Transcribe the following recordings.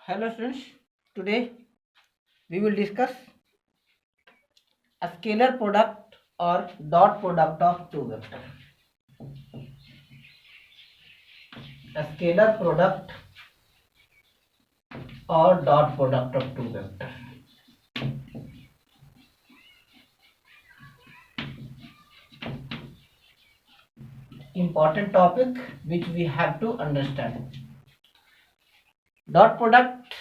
Hello students, today we will discuss a scalar product or dot product of two vectors. A scalar product or dot product of two vectors. Important topic which we have to understand. Dot product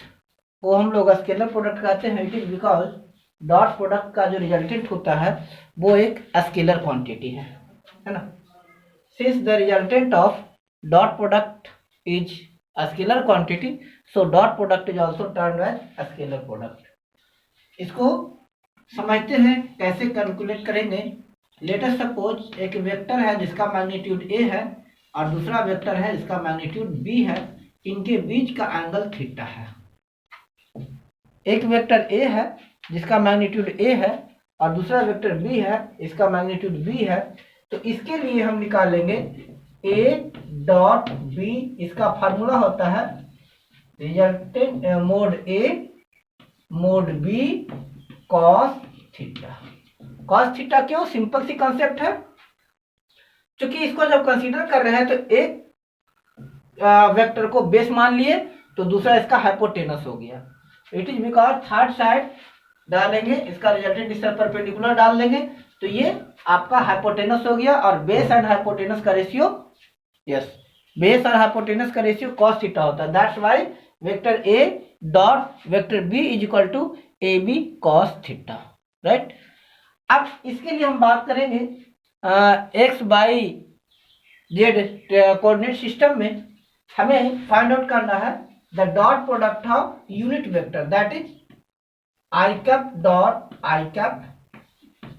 को हम लोग scalar product कहते हैं। It is because dot product का जो resultant होता है वो एक स्केलर क्वांटिटी है ना। Since the resultant of dot product is scalar quantity, so dot product is also termed as scalar product. इसको समझते हैं कैसे कैलकुलेट करेंगे। लेट अस सपोज एक वेक्टर है जिसका मैग्नीट्यूड ए है और दूसरा वेक्टर है जिसका मैग्नीट्यूड बी है। इनके बीच का एंगल थीटा है। एक वेक्टर ए है जिसका मैग्नीट्यूड ए है और दूसरा वेक्टर बी है, इसका मैग्नीट्यूड बी है। तो इसके लिए हम निकालेंगे ए डॉट बी। इसका फार्मूला होता है resultant mod A mod B cos theta. Cos theta क्यों? सिंपल सी कॉन्सेप्ट है। क्योंकि इसको जब कंसीडर कर रहे हैं तो एक वेक्टर को बेस मान लिए तो दूसरा इसका हाइपोटेनस हो गया। It is because third side डालेंगे, इसका रिजल्टेंट इस तरह परपेंडिकुलर डाल देंगे तो ये आपका हाइपोटेनस हो गया। और बेस एंड हाइपोटेनस का रेशियो, यस, बेस और हाइपोटेनस का रेशियो कॉस थीटा होता है। That's why vector A dot vector B is equal to A B cos theta, right. अब इसके लिए हम बात करेंगे X Y Z coordinate system में हमें फाइंड आउट करना है the dot product of unit vector, that is I cap dot I cap,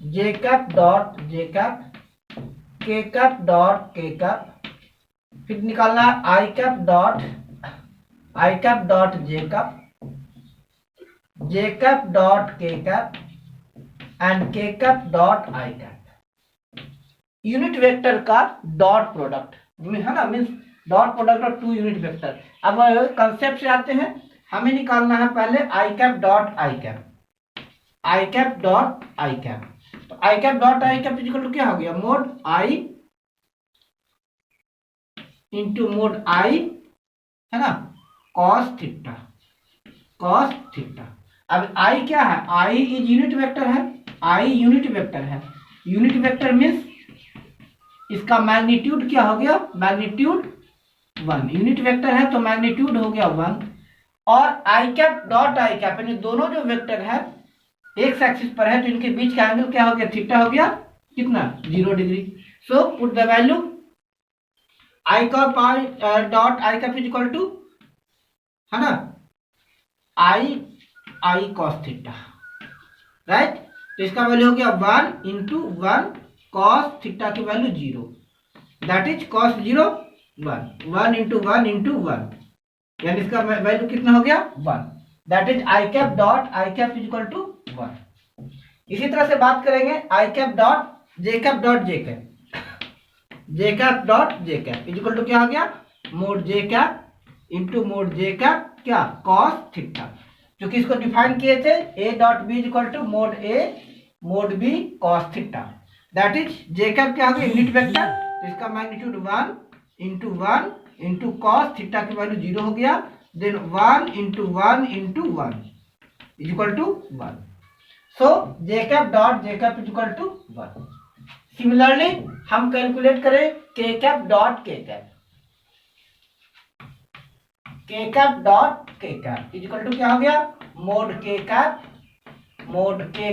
J cap dot J cap, k cap dot के कैप। फिर निकालना है आई कैप डॉट जे cap, जे cap dot के cap and K cap dot I cap. Unit vector का dot product है ना, means dot product of two unit vector. अब concept से आते हैं, हमें निकालना है पहले I cap dot I cap, I cap dot I cap. तो I cap dot I cap equal to क्या हो गया? मोड आई इंटू मोड आई, है ना, कॉस थीटा, कॉस थीटा। अब आई क्या है? आई इज यूनिट वेक्टर है, आई यूनिट वेक्टर है। यूनिट वेक्टर मीन्स इसका मैग्नीट्यूड क्या हो गया? मैग्नीट्यूड 1। यूनिट वेक्टर है तो मैग्नीट्यूड हो गया 1। और आई कैप डॉट आई कैप, यानी दोनों जो वेक्टर है एक्स एक्सिस पर है तो इनके बीच का एंगल क्या हो गया? थीटा हो गया कितना? 0 degree. So put the value i cap dot I cap is equal to, है ना, आई कॉस थीटा, राइट। तो इसका वैल्यू हो गया 1 इंटू 1 कॉस थीटा की value 0, that is cos 0 1 into 1 into 1, यानी इसका वैल्यू कितना हो गया? 1। That is I cap dot I cap is equal to 1। इसी तरह से बात करेंगे I cap dot J cap dot J cap, J cap dot J cap is equal to क्या हो गया? Mod J cap into mod J cap क्या? Cos theta. जो कि इसको डिफाइन किए थे A dot B is equal to mod A mod B cos theta. That is j cap क्या हो गया? यूनिट वेक्टर, तो इसका magnitude 1 into 1 into cos theta की वैल्यू 0 हो गया। Then 1 into 1 into 1 is equal to 1। So j cap dot J cap is equal to 1। Similarly हम calculate करें के कैप डॉट के कैप, के कैप डॉट के cap is equal to क्या हो गया? मोड के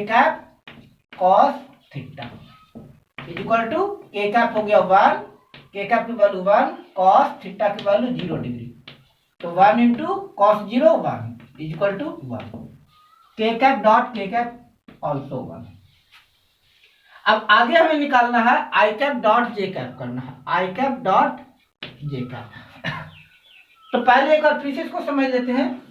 cap cos theta is equal to k cap हो गया 1, के कैप की वैल्यू 1, कॉस थीटा की वैल्यू 0 डिग्री। तो 1 into cos 0 1 is equal to 1। K cap dot के कैप ऑल्सो 1। अब आगे हमें निकालना है आई कैप डॉट जे कैप करना है, आई कैप डॉट जे कैप। तो पहले एक बार फिर से इसको समझ लेते हैं।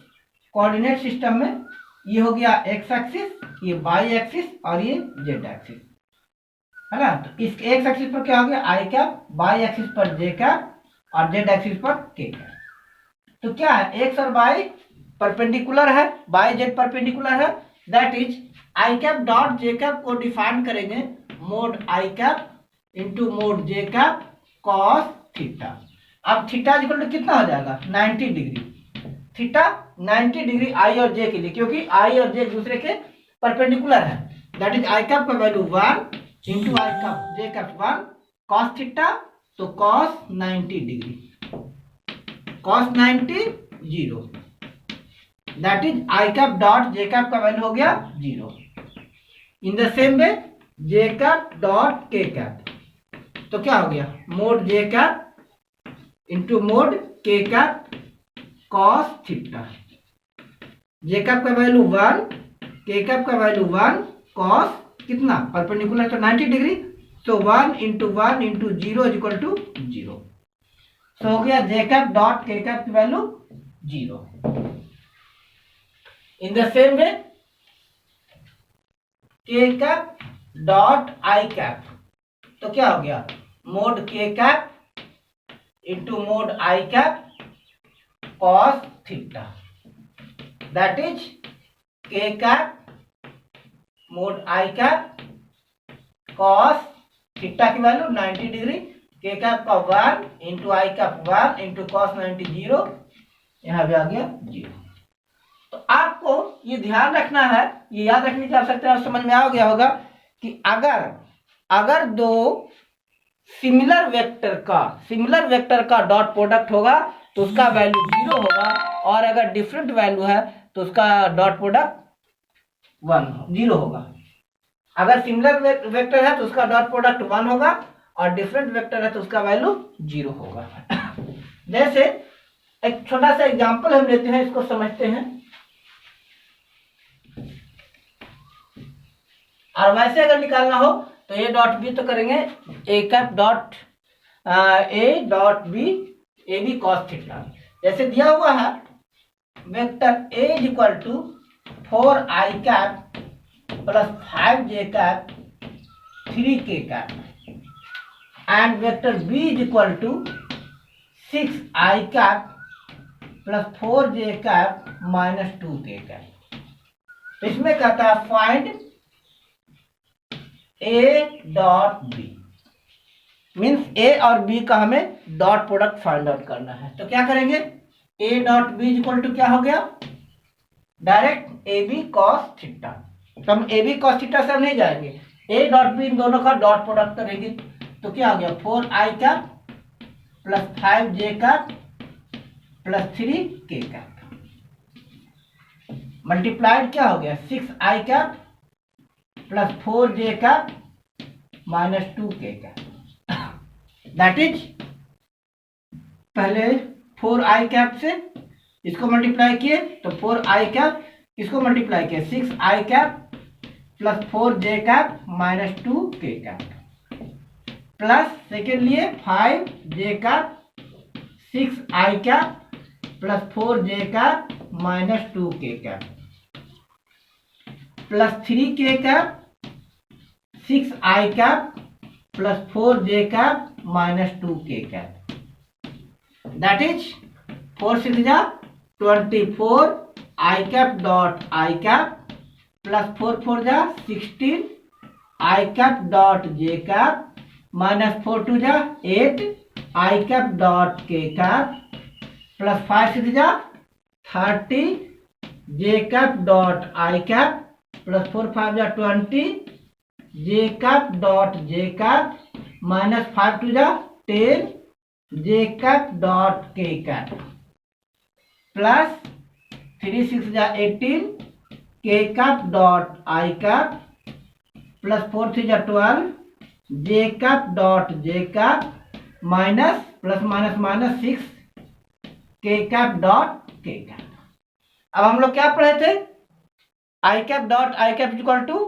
कोऑर्डिनेट सिस्टम में ये हो गया एक्स एक्सिस, ये वाई एक्सिस और ये जेड एक्सिस, है ना। तो इस एक्स एक्सिस पर क्या हो गया? आई कैप, वाई एक्सिस पर जे कैप और जेड एक्सिस पर के कैप। तो क्या है? एक्स और वाई परपेंडिकुलर है, बाय जेड परपेंडिकुलर है, that is I cap dot J cap को डिफाइन करेंगे mode I cap into mod J cap cos theta. अब थीटा इक्वल टू कितना हो जाएगा 90 डिग्री, थीटा 90 डिग्री आई और जे के लिए, क्योंकि आई और जे एक दूसरे के परपेंडिकुलर है। दैट इज आई कैप का value 1 into I cap J cap 1 cos theta, तो cos 90 degree, cos 90 0, that is I cap dot J cap का वैल्यू हो गया 0। In the same way J cap dot के cap, तो क्या हो गया mod J cap into mode के कैप कॉस थीटा। जे कैप का वैल्यू 1, के कैप का वैल्यू 1, कॉस कितना परपेंडिकुलर तो 90 डिग्री, तो 1 into 1 into 0 is equal to 0। So हो गया जे कैप डॉट के कैप की value 0। In the same way k cap dot I cap, तो क्या हो गया मोड के cap into mod I cap cos theta, that is K cap mod I cap cos theta की value 90 degree, K cap का 1 into I cap 1 into cos 90 0, यहां भी आ गया 0। तो आपको ये ध्यान रखना है, ये याद रखने की आवश्यकता है, समझ में आ गया होगा कि अगर दो सिमिलर वेक्टर का डॉट प्रोडक्ट होगा तो उसका वैल्यू 0 होगा, और अगर डिफरेंट वैल्यू है तो उसका डॉट प्रोडक्ट 0 होगा। अगर सिमिलर वेक्टर है तो उसका डॉट प्रोडक्ट 1 होगा, और डिफरेंट वेक्टर है तो उसका वैल्यू 0 होगा। जैसे एक छोटा सा एग्जांपल हम लेते हैं, इसको समझते हैं। और वैसे अगर निकालना हो तो ए डॉट बी तो करेंगे A cap dot A dot B, A B cos theta. जैसे दिया हुआ है vector A is equal to 4 I cap plus 5 J cap 3 K cap, and vector B is equal to 6 I cap plus 4 J cap minus 2 K cap. इसमें कहता है find A dot B, means A और B का हमें dot product find out करना है। तो क्या करेंगे A dot B equal to क्या हो गया direct A B cos theta. तो हम ए बी कॉस थीटा से नहीं जाएंगे, ए डॉट बी इन दोनों का डॉट प्रोडक्ट करेंगे। तो क्या हो गया 4 I cap plus 5 J cap plus 3 K cap, multiplied क्या हो गया 6 I cap plus 4 J cap minus 2 K cap, that is पहले 4 आई कैप से इसको मल्टीप्लाई किए तो 4 आई कैप, इसको मल्टीप्लाई किए 6 I cap plus 4 J cap minus 2 K cap, plus second लिए 5 J cap 6 I cap plus 4 J cap minus 2 K cap, plus 3 K cap 6 I cap plus 4 J cap minus 2 K cap, that is 4 6 जा 24 I cap dot I cap plus 4 4 जा 16 I cap dot J cap minus 4 2 जा 8 I cap dot के cap plus 5 6 जा 30 J cap dot आई cap plus 4 5 जा 20 J cap dot जे cap minus 5 2 जा 10 J cap dot के cap plus 3 6 जा 18 K cap dot आई cap plus 4 3 जा 12 J cap dot जे cap minus plus minus minus 6 K cap dot के cap. अब हम लोग क्या पढ़े थे I cap dot I cap equal to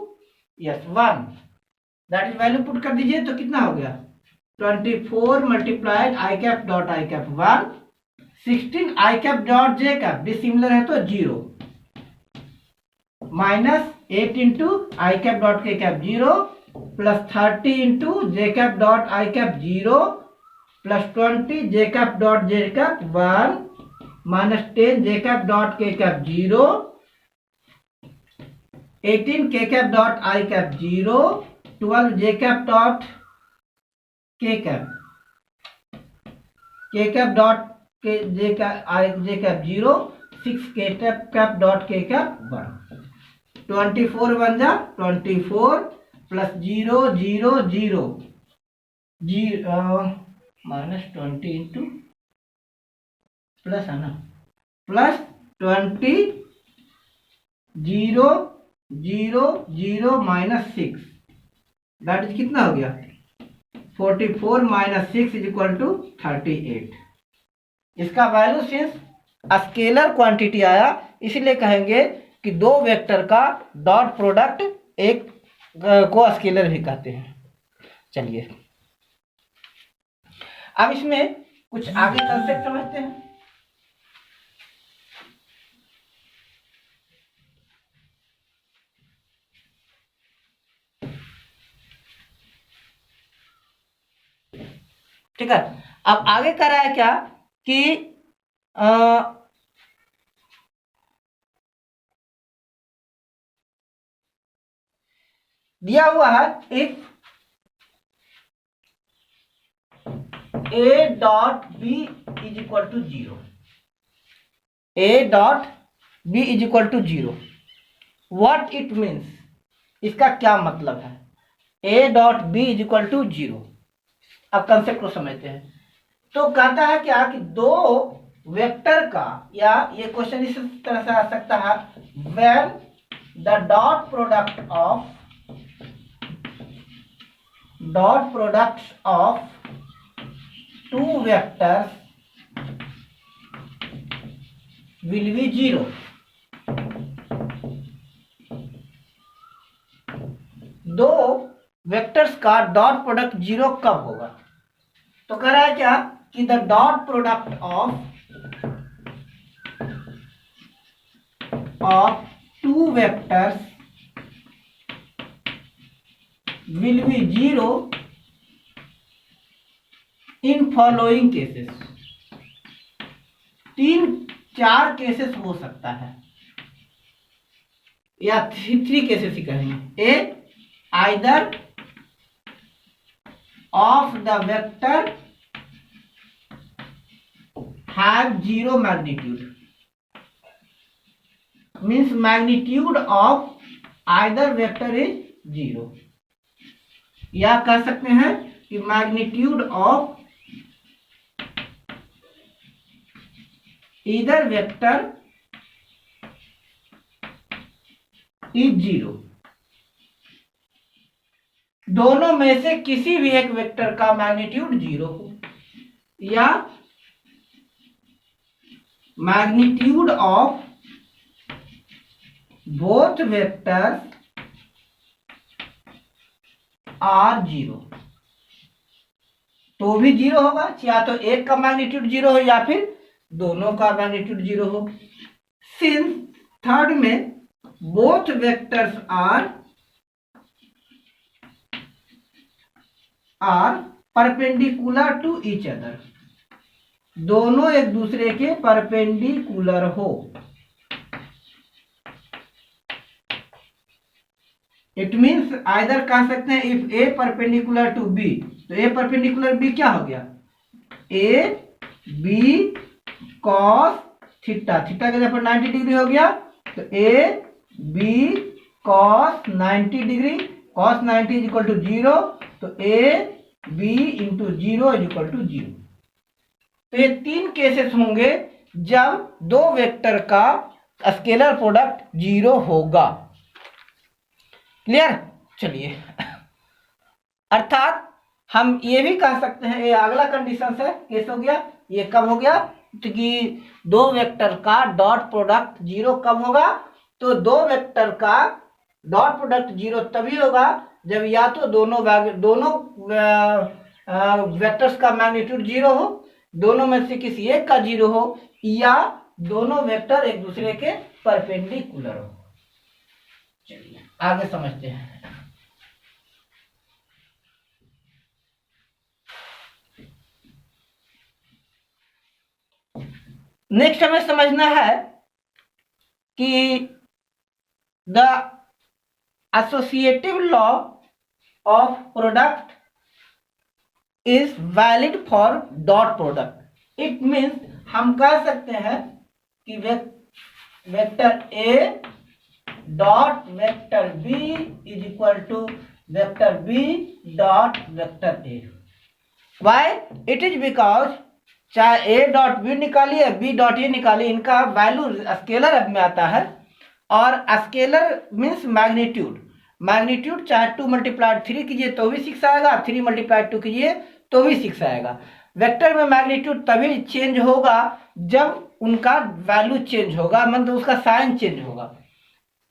yes 1, that is value put कर दीजिए तो कितना हो गया 24 multiplied I cap dot I cap 1, 16 I cap dot J cap dissimilar है तो 0, minus 8 into I cap dot के cap 0 plus 30 into J cap dot आई cap 0 plus 20 J cap dot जे cap 1 minus 10 J cap dot के cap 0, 18 K cap dot आई cap 0, 12 J cap dot के cap dot के जे cap 0, 6 K cap dot के cap 1, 24 बन जा 24 plus 0 0 0 minus 20 into plus है ना, plus 20 0 0 0 minus 6, that is कितना हो गया 44 माइनस 6 इज इक्वल टू 38। इसका वैल्यू सिंस स्केलर क्वांटिटी आया, इसलिए कहेंगे कि दो वेक्टर का डॉट प्रोडक्ट एक को स्केलर भी कहते हैं। चलिए अब इसमें कुछ आगे कंसेप्ट समझते हैं। ठीक है, अब आगे कर रहा है क्या कि दिया हुआ है if A dot B is equal to 0, A dot B is equal to 0, what it means, इसका क्या मतलब है A dot B is equal to 0। अब कंसेप्ट को समझते हैं। तो कहता है क्या कि दो वेक्टर का, या ये क्वेश्चन इस तरह से आ सकता है, when the dot product of two vectors will be 0। दो वेक्टर्स का डॉट प्रोडक्ट 0 कब होगा? तो कह रहा है क्या कि the dot product of two vectors will be 0 in following cases. 3-4 cases हो सकता है, या 3 केसेस ही कहेंगे। ए, either of the vector have 0 magnitude, means magnitude of either vector is 0, या कह सकते हैं कि magnitude of either vector is 0। दोनों में से किसी भी एक वेक्टर का मैग्नीट्यूड 0 हो, या magnitude of both vectors are 0, तो भी 0 होगा, या तो एक का मैग्नीट्यूड 0 हो या फिर दोनों का मैग्नीट्यूड 0 हो। सिंस थर्ड में both vectors are perpendicular to each other, दोनों एक दूसरे के परपेंडिकुलर हो। इट मीन्स आइदर कह सकते हैं if A perpendicular to B, तो ए परपेंडिकुलर बी क्या हो गया A B cos theta, theta के जगह पर 90 डिग्री हो गया, तो A B cos 90 degree, cos 90 is equal to 0, तो A B into 0 is equal to 0। तो ये 3 केसेस होंगे जब दो वेक्टर का स्केलर प्रोडक्ट 0 होगा। क्लियर? चलिए, अर्थात हम ये भी कह सकते हैं, ये अगला कंडीशन है केस हो गया, ये कब हो गया तो कि दो वेक्टर का डॉट प्रोडक्ट 0 कब होगा? तो दो वेक्टर का डॉट प्रोडक्ट 0 तभी होगा जब या तो दोनों वेक्टर्स का मैग्नीट्यूड 0 हो, दोनों में से किसी एक का 0 हो, या दोनों वेक्टर एक दूसरे के परपेंडिकुलर हो। चलिए आगे समझते हैं। नेक्स्ट हमें समझना है कि the associative law of product is valid for dot product. It means हम कह सकते हैं कि vector A dot vector B is equal to vector B dot vector A. Why? It is because चाहे ए डॉट बी निकालिए B dot A निकालिए, इनका value scalar में आता है, और स्केलर मीन्स मैग्नीट्यूड। मैग्नीट्यूड चाहे 2 × 3 कीजिए तो भी 6 आएगा, 3 × 2 कीजिए तो भी 6 आएगा। वेक्टर में मैग्नीट्यूड तभी चेंज होगा जब उनका वैल्यू चेंज होगा, मतलब उसका साइन चेंज होगा।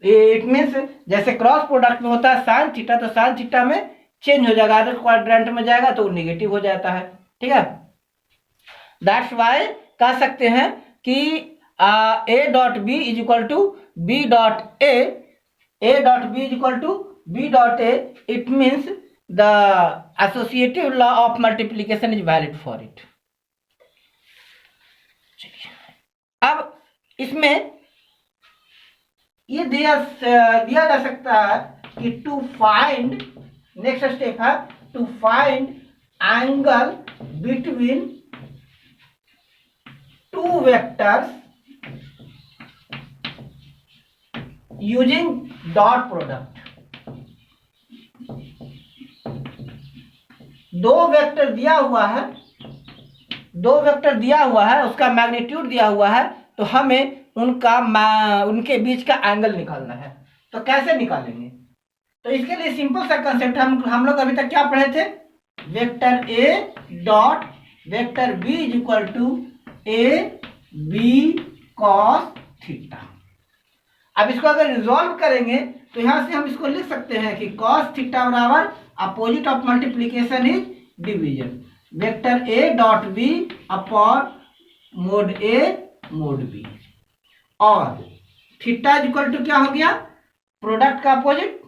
इट मीन्स जैसे क्रॉस प्रोडक्ट में होता है साइन थीटा, तो साइन थीटा में चेंज हो जाएगा, अगर क्वाड्रेंट में जाएगा तो नेगेटिव हो जाता है। ठीक है, दैट्स वाई कह सकते हैं कि A dot B is equal to B dot A dot B is equal to B dot A. It means the associative law of multiplication is valid for it. अब इसमें ये दिया जा सकता है कि टू फाइंड, नेक्स्ट स्टेप है to find angle between two vectors using dot product. दो वेक्टर दिया हुआ है, उसका मैग्नीट्यूड दिया हुआ है, तो हमें उनके बीच का एंगल निकालना है। तो कैसे निकालेंगे? तो इसके लिए सिंपल सा कंसेप्ट हम लोग अभी तक क्या पढ़े थे? Vector A dot vector B is equal to A B cos theta. अब इसको अगर रिजॉल्व करेंगे तो यहां से हम इसको लिख सकते हैं कि कॉस थीटा बराबर opposite of multiplication is division. Vector A dot B upon mod A mod B, और थीटा इज इक्वल टू क्या हो गया? प्रोडक्ट का अपोजिट,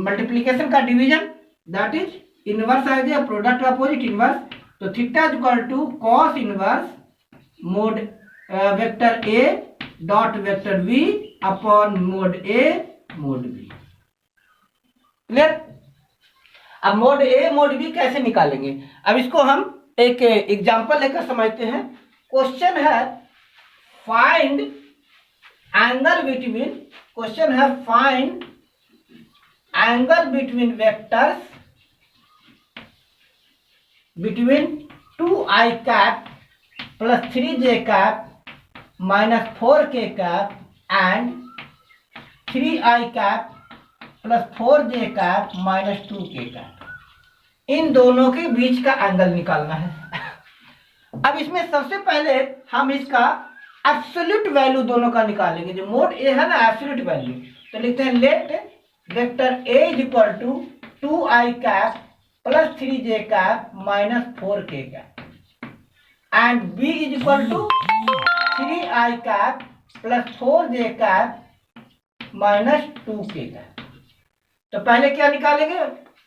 मल्टीप्लीकेशन का डिवीजन, दैट इज इनवर्स आ गया, प्रोडक्ट का अपोजिट इनवर्स। तो theta is equal to cos inverse mod vector A dot vector B upon mod A mod B. Clear? अब मोड ए मोड बी कैसे निकालेंगे? अब इसको हम एक एग्जांपल लेकर समझते हैं। क्वेश्चन है फाइंड एंगल बिटवीन, क्वेश्चन है find angle between vectors between 2i cap plus 3j cap minus 4k cap and 3i cap plus 4j cap minus 2k cap. इन दोनों के बीच का एंगल निकालना है। अब इसमें सबसे पहले हम इसका एब्सोल्यूट वैल्यू दोनों का निकालेंगे। जो मोड ए है ना, एब्सोल्यूट वैल्यू, तो लिखते हैं let vector A is equal to 2i cap plus 3j cap minus 4k cap and B is equal to 3i cap plus 4j cap minus 2k cap. तो पहले क्या निकालेंगे?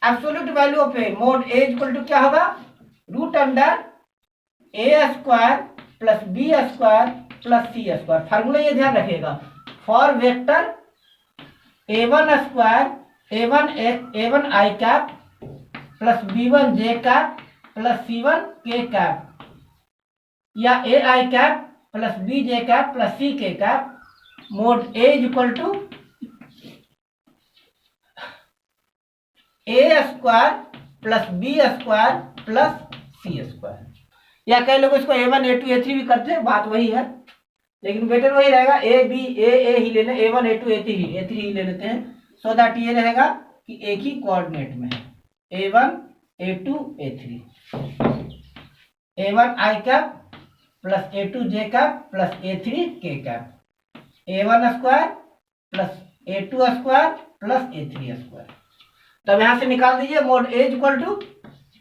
Absolute value of A. Mod A is equal to क्या होगा? Root under A square plus B square plus C square. Formula ये ध्यान रखिएगा, for vector a1 square a1 I cap plus b1 J cap plus c1 k cap, या a i cap plus b j cap plus c k cap, mod a is equal to a square plus b square plus c square, या कई लोग इसको a1 a2 a3 भी करते हैं, बात वही है, लेकिन बेटर वही रहेगा ए बी ए ही ले लें, a1 a2 a3 ही ले लेते हैं, सो दैट ये रहेगा कि एक ही कोऑर्डिनेट में है, a1 a2 a3, a1 I cap plus a2 J cap plus a3 के cap, a1 square plus a2 square plus a3 square. तब यहां से निकाल दीजिए mode A equal to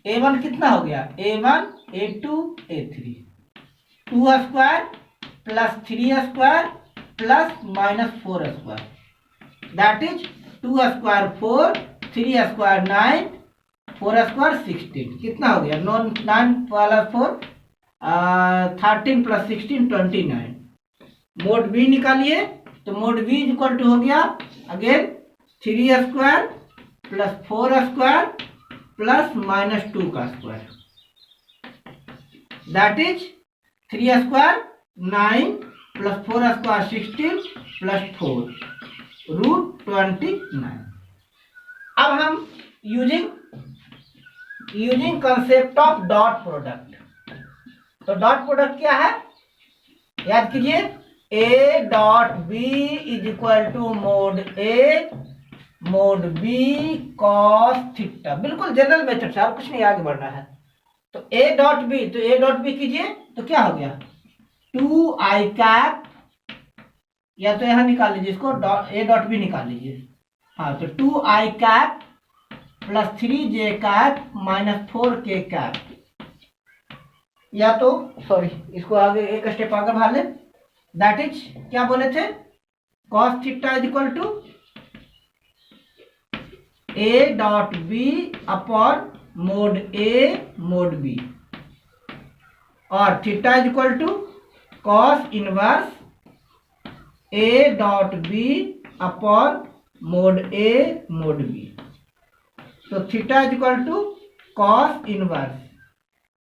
a1 कितना हो गया? a1 a2 a3, 2 square plus 3 square plus minus 4 square, that is 2 square 4, 3 square 9, 4 square 16। कितना हो गया? 9 प्लस 4 13 + 16 29। मोड बी निकालिए तो मोड बी इक्वल टू हो गया अगेन 3² + 4² प्लस -2 का स्क्वायर, दैट इज 3² 9 + 4² 16 + 4 √29। अब हम using concept of dot product, तो डॉट प्रोडक्ट क्या है याद कीजिए, A dot B is equal to mod A mod B cos theta, बिल्कुल जनरल मेथड से, कुछ नहीं आगे बढ़ना है। तो A डॉट B, तो A डॉट B कीजिए तो क्या हो गया 2i कैप, या तो यहां निकाल लीजिए इसको A डॉट B निकाल लीजिए, हाँ तो 2i cap + 3j cap - 4k cap, या तो सॉरी इसको आगे एक स्टेप आगे बढ़ा ले, दैट इज क्या बोले थे cos theta is equal to A dot B upon mod A mod B, और theta is equal to cos inverse A dot B upon mod A mod B। तो theta is equal to cos inverse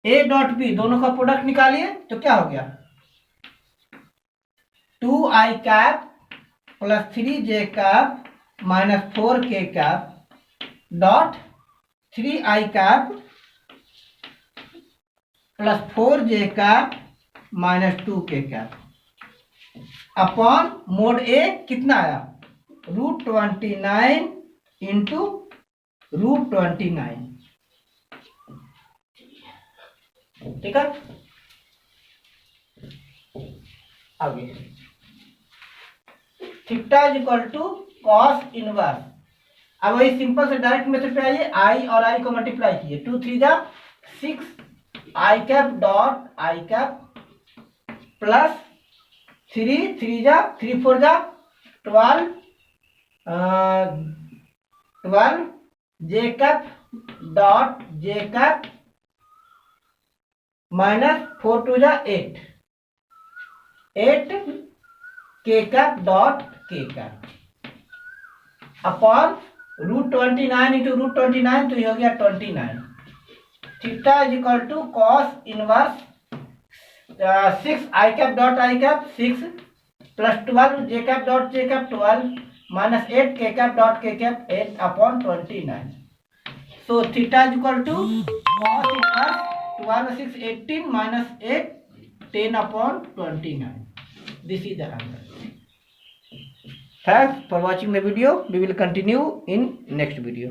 A dot B, दोनों का product निकालिए तो क्या हो गया 2i cap + 3j cap - 4k cap dot 3i cap + 4j cap - 2k cap upon mod A कितना आया √29 इंटू √29, ठीक है। आगे theta is equal to cos inverse, अब वही सिंपल से डायरेक्ट मेथड पे आइए, i और i को मल्टीप्लाई कीजिए, 2 3 जा 6 i cap dot i cap plus 3 3 जा 3 4 जा 12 12 j cap dot j cap -4 2 जा 8 8 k cap dot k cap upon √29 into √29, तो ये हो गया 29। Theta is equal to cos inverse 6 i cap dot i cap 6 plus 12 j cap dot j cap 12 -8 k cap dot k cap 8 upon 29। So theta is equal to cos inverse 12 6 18 -8 10 upon 29. This is the answer. Thanks for watching the video. We will continue in next video.